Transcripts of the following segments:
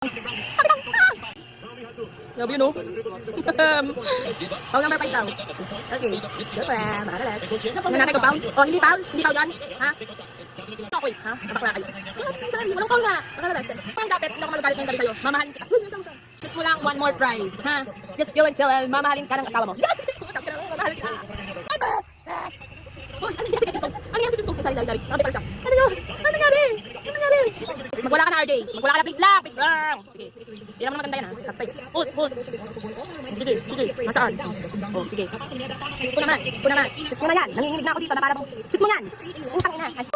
Love you, no? Foul number 5 daw. Okay. Good pa. Makalas. Nananay ko, foul? Oh, hindi foul? Hindi foul yan? Ha? Okay, ha? Bakla kayo. Sorry, walang foul nga. Makalas. Pang dapat, hindi ako magalit ng gabi sa'yo. Mamahalin kita. Shoot mo lang one more try. Ha? Just chill and chill. Mamahalin ka ng asawa mo. Mamahalin kita. Uy, ano nangyari dito? Ano nangyari dito? Sorry. Nakapit siya. Ano yun? Ano nangyari? Ano nangyari? Magwala ka na, RJ. Magwala ka na, please lang. Please lang. Sige. Hindi naman maganda yan, ha? Saksay. Hold. Sige. Masaan? Oh, sige. Shoot mo naman. Shoot mo na yan. Nanginginig na ako dito na para mo. Shoot mo yan. Utang ina. Guys,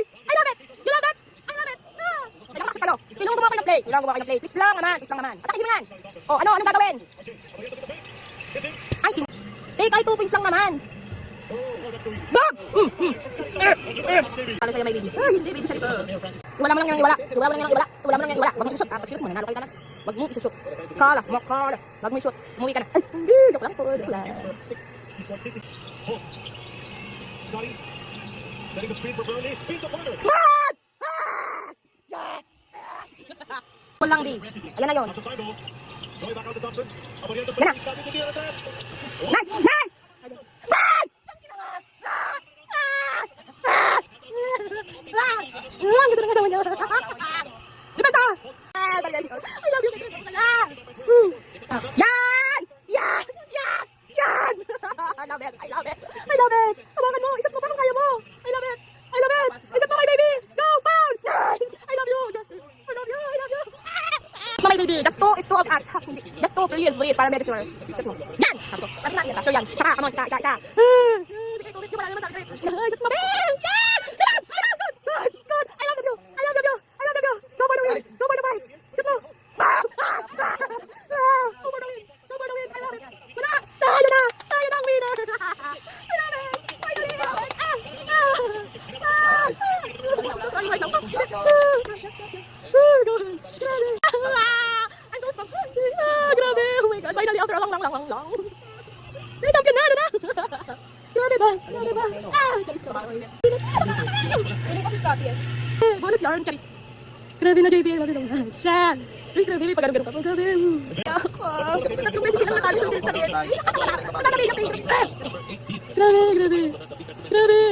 I love it. You love it? I love it. Kailangan ko kasi talo. Kailangan gumawa kayo ng play. Please lang naman. Atakin mo yan. Oh, anong gagawin? Ay, take ay 2 points lang naman. Bag! Pala sa'yo may baby. Ay, hindi baby siya dito. Wala mo lang yung iwala. Wag mo i-shoot. Pag shoot mo, nanalo kayo na. Wag mo i-shoot. Kala. Wag mo i-shoot. Umuwi ka na. Ay, hindi. Joke lang po. Bag! Wala lang, di. Ayan na yun. Yan na. Nice! Bag! Ang ganda ng asawa niya. Depensa! I love you. Yan! I love it. Hawakan mo. Isat mo. Paano kaya mo? I love it. Isat mo my baby. Go, pound! Nice! I love you. My baby. Just two of us. Just two, please. Para make sure. Isat mo. Yan! Sabi ko. Kasi na, yan. Sure yan. Saka, come on. Saka. Sige, COVID. Wala naman sa akin. Isat mo, baby. Yan! God! I love you! Go for the win! Shoot mo! Go for the win! I love it! Wala! Tayo na ang winner! I love it! Finally! Grabe! Oh my God! Finally, after a long. May champion na! Ano na? Grabe ba? Bonus yarn, charis. Grabe na, JB. Grabe na. Siya. Ay, grabe. May pagano-gano ka. Grabe. Ako. Tatlong beses silang natalo sa sakit. Matatabi na tayo. Grabe.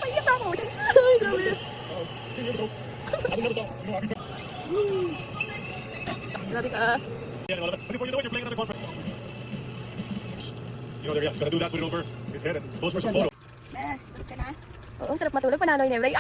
Iyak ako. Ay, grabe. Grabe ka. Gonna do that, put it over his head and pose for some photo. Oo, sarap matulog. Panalo yung Nebray.